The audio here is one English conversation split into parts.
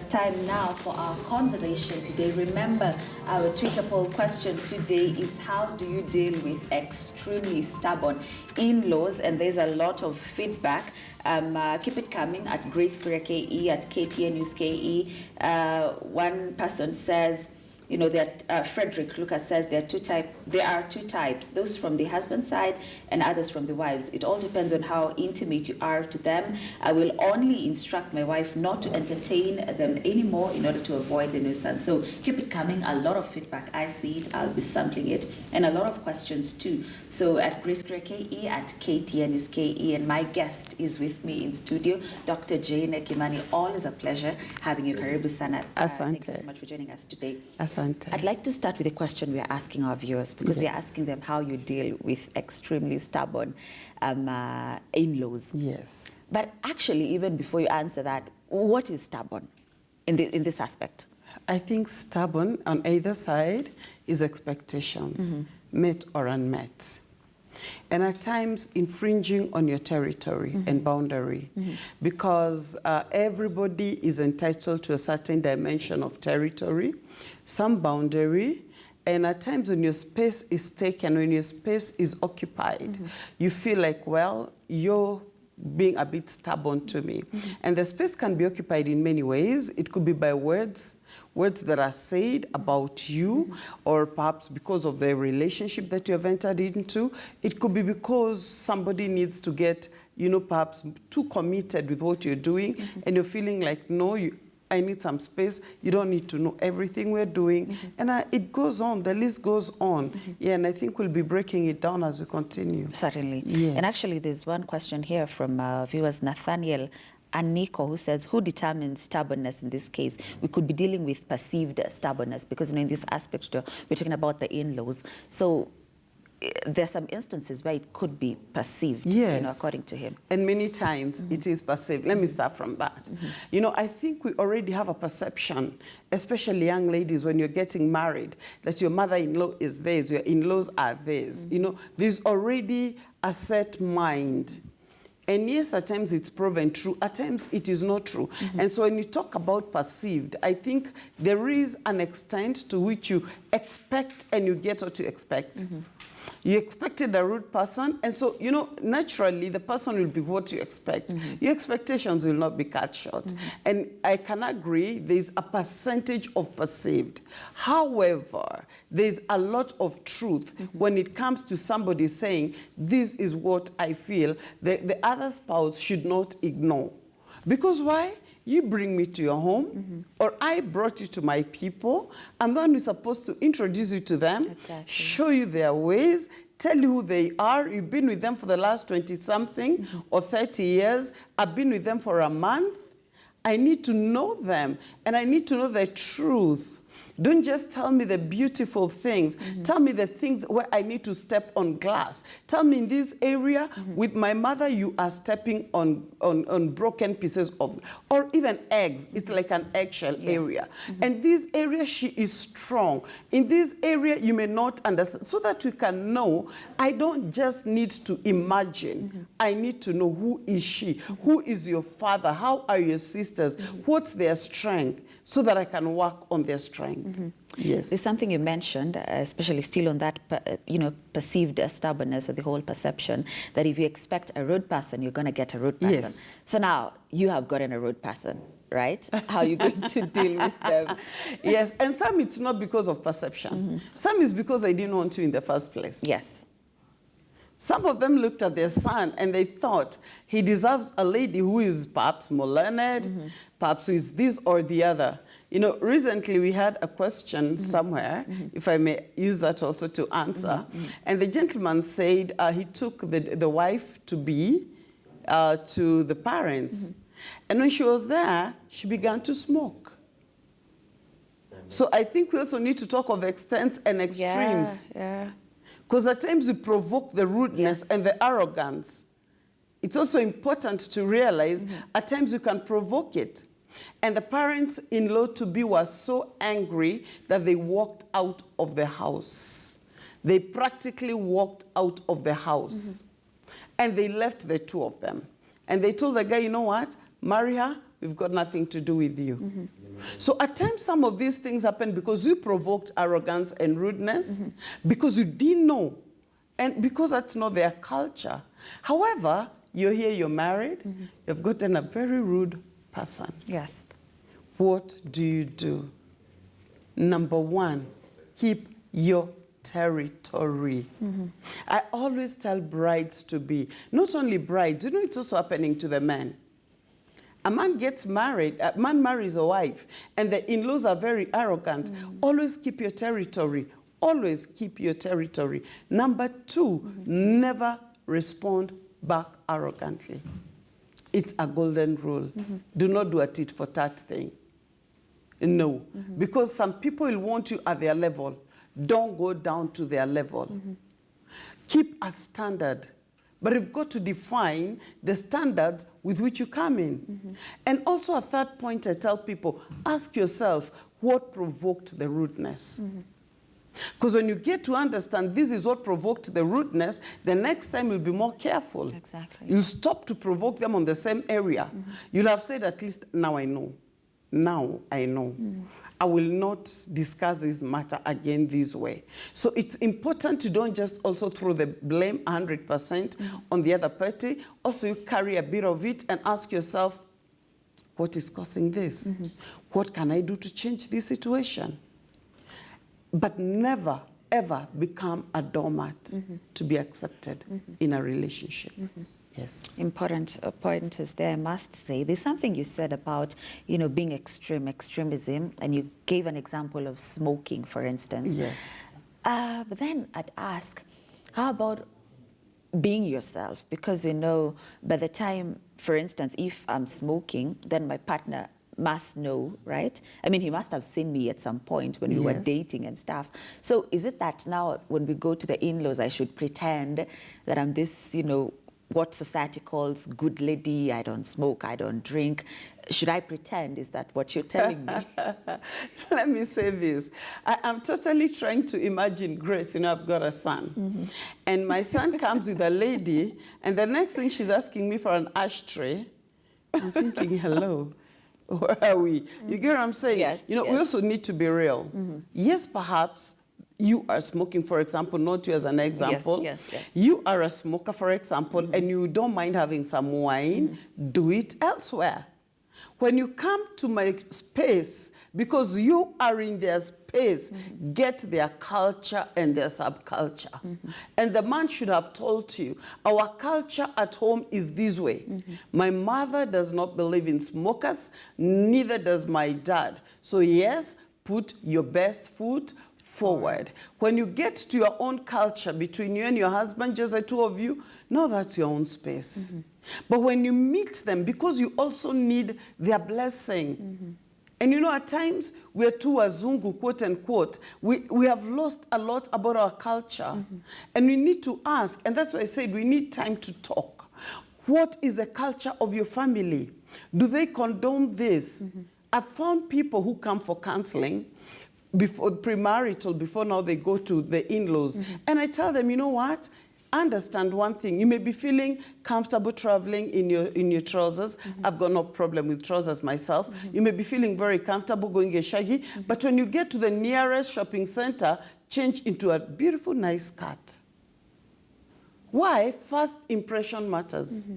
time now for our conversation today. Remember, our Twitter poll question today is, how do you deal with extremely stubborn in-laws? And there's a lot of feedback. Keep it coming at Grace Korea KE, at KTN News KE. One person says, you know, that Frederick Lucas says there are two types, those from the husband's side and others from the wives. It all depends on how intimate you are to them. I will only instruct my wife not to entertain them anymore in order to avoid the nuisance. So keep it coming. A lot of feedback. I see it. I'll be sampling it. And a lot of questions too. So at Grace Korea KE, at KTN is KE, and my guest is with me in studio, Dr. Jane Kimani. Always a pleasure having you. Karibu sana. Thank you so much for joining us today. I'd like to start with a question we're asking our viewers, because we're asking them how you deal with extremely stubborn in-laws. Yes. But actually, even before you answer that, what is stubborn in this aspect? I think stubborn on either side is expectations, met or unmet. And at times infringing on your territory and boundary, because everybody is entitled to a certain dimension of territory, some boundary, and at times when your space is taken, when your space is occupied, you feel like, well, you're being a bit stubborn to me. And the space can be occupied in many ways. It could be by words that are said about you, or perhaps because of the relationship that you have entered into. It could be because somebody needs to get, you know, perhaps too committed with what you're doing, and you're feeling like, no, I need some space. You don't need to know everything we're doing. And it goes on, the list goes on. Yeah, and I think we'll be breaking it down as we continue. Certainly. Yes. And actually, there's one question here from viewers Nathaniel and Nico, who says, who determines stubbornness in this case? We could be dealing with perceived stubbornness, because, you know, in this aspect, we're talking about the in-laws. So there's some instances where it could be perceived, you know, according to him. And many times it is perceived. Let me start from that. You know, I think we already have a perception, especially young ladies, when you're getting married, that your mother-in-law is theirs, your in-laws are theirs. You know, there's already a set mind. And yes, at times it's proven true, at times it is not true. And so when you talk about perceived, I think there is an extent to which you expect and you get what you expect. You expected a rude person, and so, you know, naturally the person will be what you expect. Your expectations will not be cut short. And I can agree there's a percentage of perceived. However, there's a lot of truth when it comes to somebody saying, this is what I feel, the other spouse should not ignore. Because why? You bring me to your home, or I brought you to my people. I'm the one who's supposed to introduce you to them, show you their ways, tell you who they are. You've been with them for the last 20-something or 30 years. I've been with them for a month. I need to know them, and I need to know the truth. Don't just tell me the beautiful things. Tell me the things where I need to step on glass. Tell me in this area, with my mother, you are stepping on broken pieces of, or even eggs. It's like an eggshell area. And this area, she is strong. In this area, you may not understand. So that we can know, I don't just need to imagine. I need to know, who is she? Who is your father? How are your sisters? What's their strength? So that I can work on their strength. Yes. There's something you mentioned, especially still on that, you know, perceived stubbornness, or the whole perception that if you expect a rude person, you're going to get a rude person. Yes. So now you have gotten a rude person, right? How are you going to deal with them? Yes, and some it's not because of perception. Some is because they didn't want to in the first place. Yes. Some of them looked at their son and they thought he deserves a lady who is perhaps more learned, perhaps who is this or the other. You know, recently we had a question somewhere, if I may use that also to answer, and the gentleman said he took the wife to be to the parents. And when she was there, she began to smoke. So I think we also need to talk of extents and extremes. Because at times we provoke the rudeness and the arrogance. It's also important to realize at times you can provoke it. And the parents-in-law to be were so angry that they walked out of the house. They practically walked out of the house. And they left the two of them. And they told the guy, you know what? Marry her. We've got nothing to do with you. So at times, some of these things happen because you provoked arrogance and rudeness, because you didn't know, and because that's not their culture. However, you're here, you're married, you've gotten a very rude person. Yes. What do? Number one, keep your territory. I always tell brides to be, not only brides, you know, it's also happening to the men. A man gets married, a man marries a wife, and the in-laws are very arrogant. Always keep your territory. Always keep your territory. Number two, never respond back arrogantly. It's a golden rule. Do not do a tit for tat thing. No, because some people will want you at their level. Don't go down to their level. Keep a standard. But you've got to define the standards with which you come in. And also a third point I tell people, ask yourself what provoked the rudeness. Because when you get to understand this is what provoked the rudeness, the next time you'll be more careful. Exactly. You'll stop to provoke them on the same area. You'll have said, at least now I know. Now I know. I will not discuss this matter again this way. So it's important to don't just also throw the blame 100% on the other party. Also, you carry a bit of it and ask yourself, what is causing this? What can I do to change this situation? But never, ever become a doormat to be accepted in a relationship. Yes. Important point is there, I must say. There's something you said about, you know, being extremism, and you gave an example of smoking, for instance. Yes. But then I'd ask, how about being yourself? Because, you know, by the time, for instance, if I'm smoking, then my partner must know, right? I mean, he must have seen me at some point when we were dating and stuff. So is it that now when we go to the in-laws, I should pretend that I'm this, you know, what society calls good lady, I don't smoke, I don't drink. Should I pretend? Is that what you're telling me? Let me say this. I'm totally trying to imagine Grace. You know, I've got a son. And my son comes with a lady, and the next thing she's asking me for an ashtray. I'm thinking, hello, where are we? You get what I'm saying? Yes, you know, we also need to be real. Yes, perhaps you are smoking, for example, not you as an example. Yes. You are a smoker, for example, and you don't mind having some wine, do it elsewhere. When you come to my space, because you are in their space, get their culture and their subculture. And the man should have told you, our culture at home is this way. My mother does not believe in smokers, neither does my dad. So yes, put your best foot forward. When you get to your own culture between you and your husband, just the two of you, now that's your own space. But when you meet them, because you also need their blessing. And you know, at times, we're too wazungu, quote unquote. We have lost a lot about our culture. And we need to ask, and that's why I said we need time to talk. What is the culture of your family? Do they condone this? I've found people who come for counseling before premarital, before now they go to the in-laws. And I tell them, you know what? Understand one thing. You may be feeling comfortable traveling in your trousers. I've got no problem with trousers myself. You may be feeling very comfortable going a shaggy, but when you get to the nearest shopping center, change into a beautiful, nice skirt. Why? First impression matters.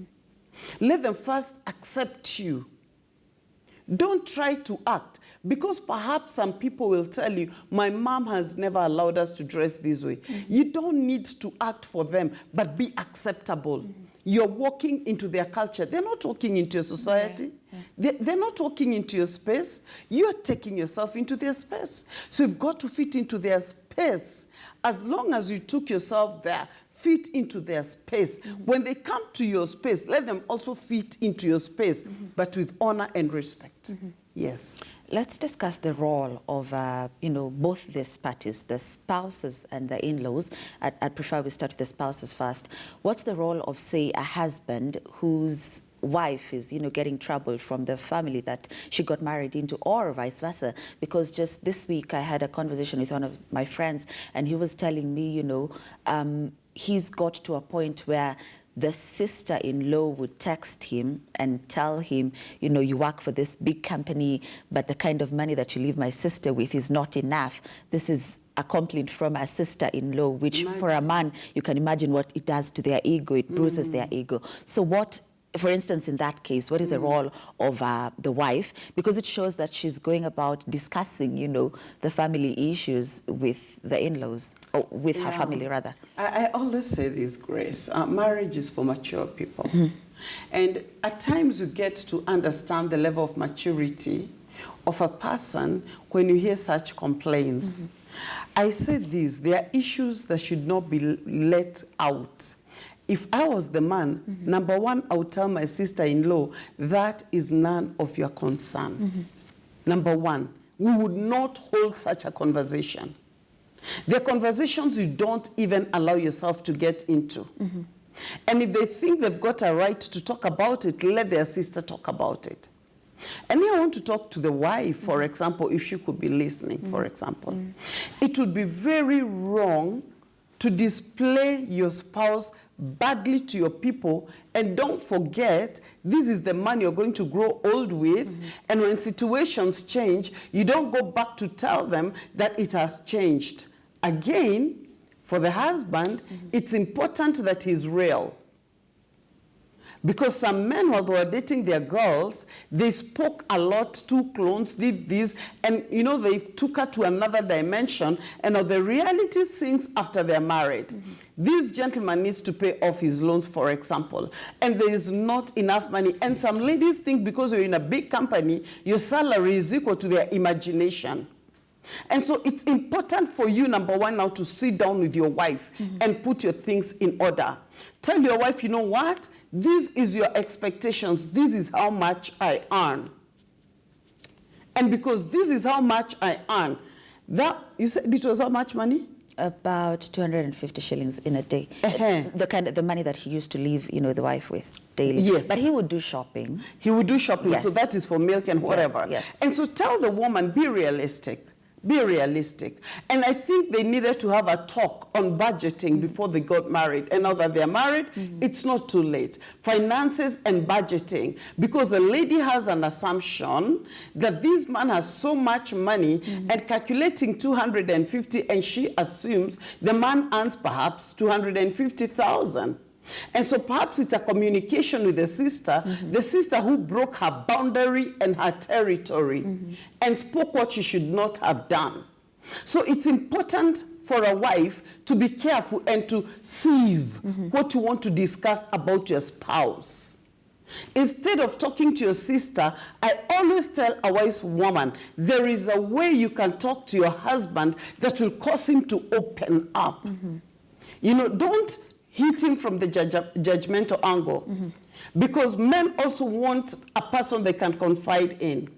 Let them first accept you. Don't try to act, because perhaps some people will tell you, my mom has never allowed us to dress this way. You don't need to act for them, but be acceptable. You're walking into their culture. They're not walking into your society. They're not walking into your space. You're taking yourself into their space. So you've got to fit into their space. As long as you took yourself there, fit into their space. When they come to your space, let them also fit into your space, but with honor and respect. Yes. Let's discuss the role of, you know, both these parties, the spouses and the in-laws. I'd prefer we start with the spouses first. What's the role of, say, a husband whose wife is, you know, getting trouble from the family that she got married into, or vice versa? Because just this week I had a conversation with one of my friends, and he was telling me, you know, he's got to a point where the sister-in-law would text him and tell him, you know, you work for this big company, but the kind of money that you leave my sister with is not enough. This is a complaint from a sister-in-law, which for a man, you can imagine what it does to their ego. It bruises their ego. So what, for instance, in that case, what is the role of the wife? Because it shows that she's going about discussing, you know, the family issues with the in-laws, or with her family, rather. I always say this, Grace. Marriage is for mature people. And at times you get to understand the level of maturity of a person when you hear such complaints. I said this, there are issues that should not be let out. If I was the man, number one, I would tell my sister-in-law, that is none of your concern. Number one, we would not hold such a conversation. There are conversations you don't even allow yourself to get into. And if they think they've got a right to talk about it, let their sister talk about it. And here I want to talk to the wife, for example, if she could be listening, for example. It would be very wrong to display your spouse badly to your people, and don't forget, this is the man you're going to grow old with, and when situations change, you don't go back to tell them that it has changed. Again, for the husband, it's important that he's real. Because some men, while they were dating their girls, they spoke a lot, too close, did this, and you know, they took her to another dimension, and now the reality sinks after they're married. This gentleman needs to pay off his loans, for example, and there is not enough money. And some ladies think because you're in a big company, your salary is equal to their imagination. And so it's important for you, number one, now to sit down with your wife and put your things in order. Tell your wife, you know what? This is your expectations. This is how much I earn. And because this is how much I earn, that, you said it was how much money? About 250 shillings in a day. The money that he used to leave, you know, the wife with daily. Yes. But he would do shopping. He would do shopping, so that is for milk and whatever. Yes. And so tell the woman, be realistic. Be realistic. And I think they needed to have a talk on budgeting before they got married. And now that they're married, it's not too late. Finances and budgeting. Because the lady has an assumption that this man has so much money and calculating 250, and she assumes the man earns perhaps 250,000. And so perhaps it's a communication with the sister who broke her boundary and her territory and spoke what she should not have done. So it's important for a wife to be careful and to sieve what you want to discuss about your spouse. Instead of talking to your sister, I always tell a wise woman, there is a way you can talk to your husband that will cause him to open up. You know, don't hit him from the judgmental angle. Because men also want a person they can confide in.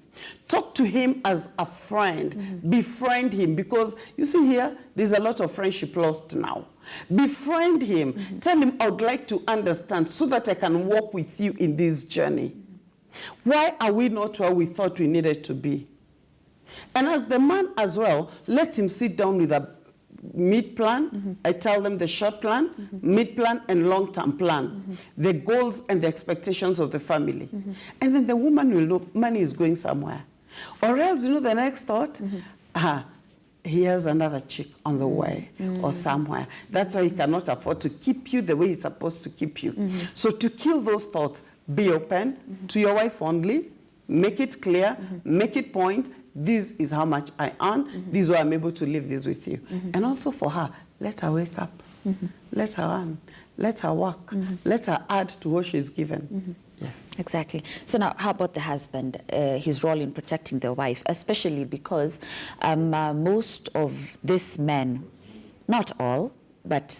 Talk to him as a friend. Befriend him. Because you see here, there's a lot of friendship lost now. Befriend him. Tell him, I would like to understand so that I can walk with you in this journey. Why are we not where we thought we needed to be? And as the man as well, let him sit down with a mid plan. I tell them the short plan, mid plan, and long-term plan. The goals and the expectations of the family. And then the woman will know money is going somewhere. Or else, you know, the next thought, he has another chick on the way or somewhere. That's why he cannot afford to keep you the way he's supposed to keep you. So to kill those thoughts, be open to your wife only, make it clear, make it point, this is how much I earn, this is why I'm able to live this with you. And also for her, let her wake up, let her earn, let her work, let her add to what she's given. Yes. Exactly. So now, how about the husband, his role in protecting the wife, especially because most of these men, not all, but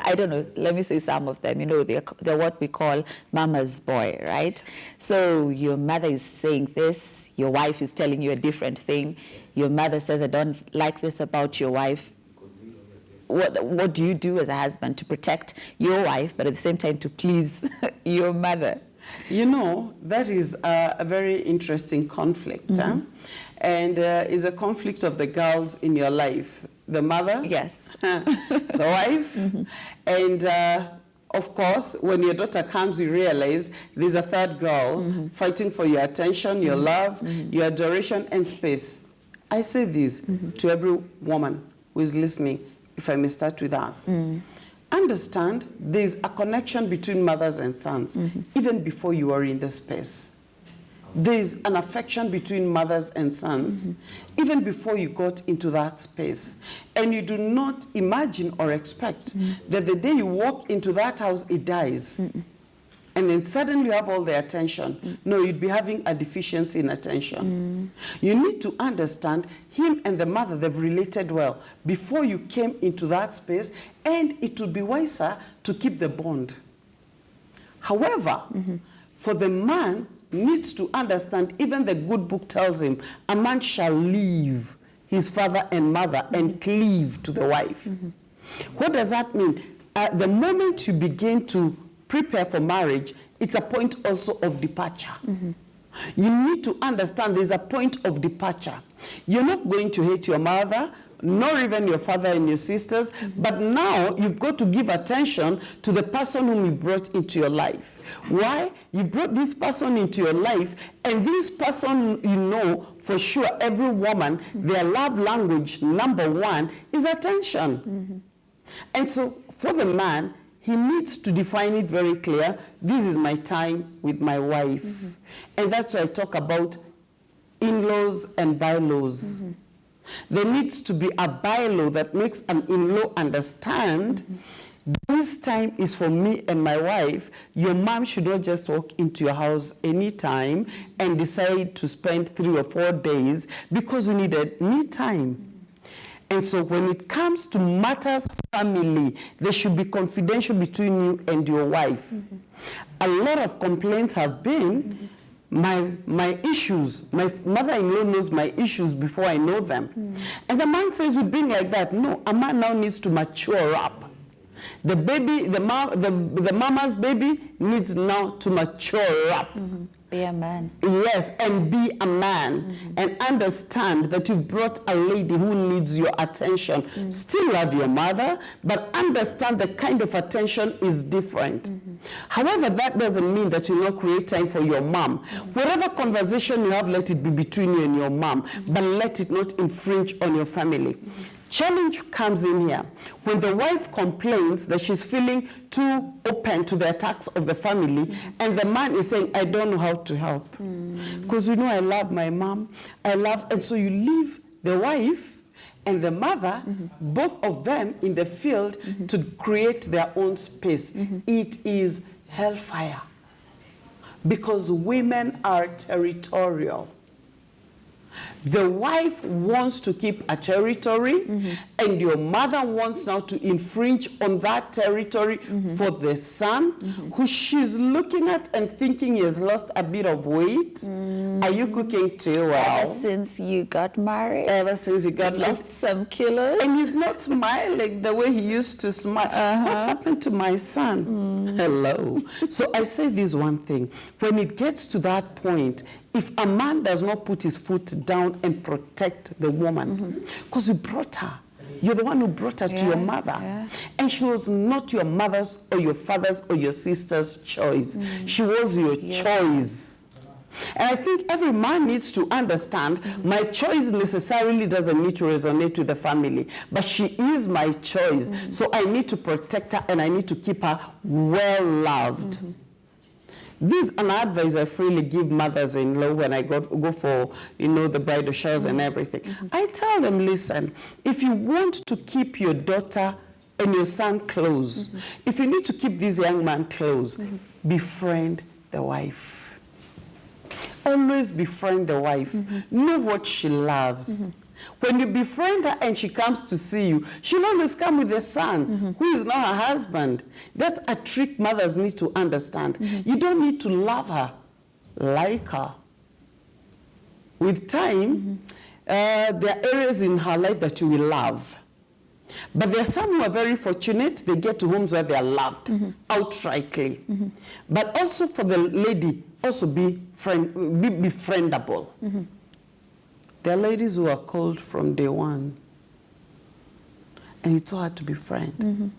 I don't know, let me say some of them, you know, they're what we call mama's boy, right? So your mother is saying this, your wife is telling you a different thing. Your mother says, I don't like this about your wife. What do you do as a husband to protect your wife, but at the same time to please your mother? You know, that is a very interesting conflict. And it's a conflict of the girls in your life. The mother, yes, the wife, and of course, when your daughter comes, you realize there's a third girl fighting for your attention, your love, your adoration, and space. I say this to every woman who is listening, if I may start with us. Understand there's a connection between mothers and sons, even before you are in the space. There's an affection between mothers and sons, even before you got into that space. And you do not imagine or expect that the day you walk into that house, it dies. And then suddenly you have all the attention. No, you'd be having a deficiency in attention. You need to understand him and the mother, they've related well before you came into that space, and it would be wiser to keep the bond. However, for the man, needs to understand, even the good book tells him, a man shall leave his father and mother and cleave to the wife. What does that mean? The moment you begin to prepare for marriage, it's a point also of departure. You need to understand there's a point of departure. You're not going to hate your mother, nor even your father and your sisters, but now you've got to give attention to the person whom you brought into your life. Why? You brought this person into your life, and this person, you know for sure, every woman, their love language, number one, is attention. And so for the man, he needs to define it very clear. This is my time with my wife. And that's why I talk about in-laws and by-laws. There needs to be a bylaw that makes an in-law understand this time is for me and my wife. Your mom should not just walk into your house anytime and decide to spend 3 or 4 days because you needed me time. And so when it comes to matters family, there should be confidential between you and your wife. A lot of complaints have been, my issues, my mother-in-law knows my issues before I know them. And the man says, we've been like that. No, a man now needs to mature up. The baby, the mama's baby needs now to mature up. Be a man. Yes, and be a man. And understand that you brought a lady who needs your attention. Still love your mother, but understand the kind of attention is different. However, that doesn't mean that you will not create time for your mom. Whatever conversation you have, let it be between you and your mom, but let it not infringe on your family. Challenge comes in here when the wife complains that she's feeling too open to the attacks of the family, and the man is saying, I don't know how to help. Because you know I love my mom, and so you leave the wife and the mother, both of them in the field to create their own space. It is hellfire. Because women are territorial. The wife wants to keep a territory, and your mother wants now to infringe on that territory for the son, who she's looking at and thinking he has lost a bit of weight. Are you cooking too well? Ever since you got married? Ever since you got married. Lost some kilos? And he's not smiling the way he used to smile. What's happened to my son? Hello. So I say this one thing. When it gets to that point, if a man does not put his foot down and protect the woman, because you brought her, you're the one who brought her to your mother, and she was not your mother's or your father's or your sister's choice. She was your choice. And I think every man needs to understand my choice necessarily doesn't need to resonate with the family, but she is my choice. So I need to protect her and I need to keep her well loved. This is an advice I freely give mothers-in-law when I go for, the bridal showers and everything. I tell them, listen, if you want to keep your daughter and your son close, if you need to keep this young man close, befriend the wife. Always befriend the wife. Know what she loves. When you befriend her and she comes to see you, she'll always come with a son who is not her husband. That's a trick mothers need to understand. You don't need to love her, like her. With time, there are areas in her life that you will love. But there are some who are very fortunate, they get to homes where they are loved outrightly. But also for the lady, also be befriendable. There are ladies who are cold from day one, and it's so hard to befriend.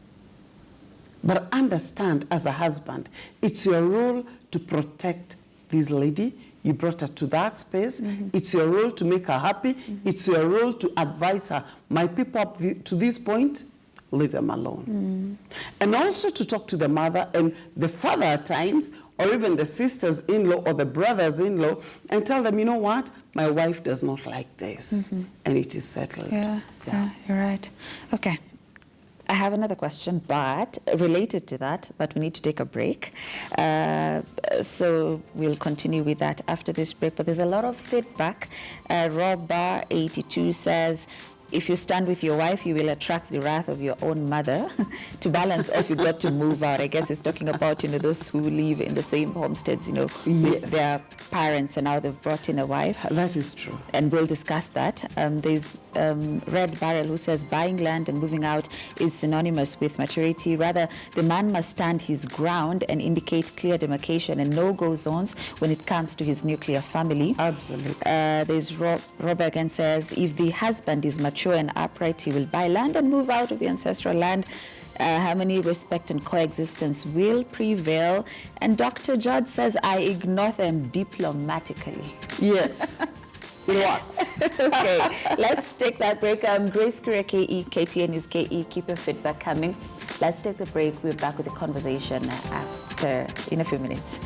But understand, as a husband, it's your role to protect this lady. You brought her to that space. It's your role to make her happy. It's your role to advise her. My people up to this point, leave them alone. And also to talk to the mother and the father at times, or even the sisters-in-law or the brothers-in-law, and tell them, you know what, my wife does not like this. And it is settled. Yeah, you're right. Okay. I have another question, but related to that, but we need to take a break. So we'll continue with that after this break. But there's a lot of feedback. Rob Bar 82 says, if you stand with your wife, you will attract the wrath of your own mother. To balance off, you got to move out. I guess it's talking about, those who live in the same homesteads, with their parents, and now they've brought in a wife. That is true. And we'll discuss that. There's Red Barrel who says buying land and moving out is synonymous with maturity. Rather, the man must stand his ground and indicate clear demarcation and no-go zones when it comes to his nuclear family. Absolutely. There's Robert again says, if the husband is mature and upright, he will buy land and move out of the ancestral land. Harmony, respect, and coexistence will prevail. And Dr. Judd says, I ignore them diplomatically. Yes. It works. Okay, let's take that break. Grace Korea KE, KTN is KE. Keep your feedback coming. Let's take the break. We're back with the conversation in a few minutes.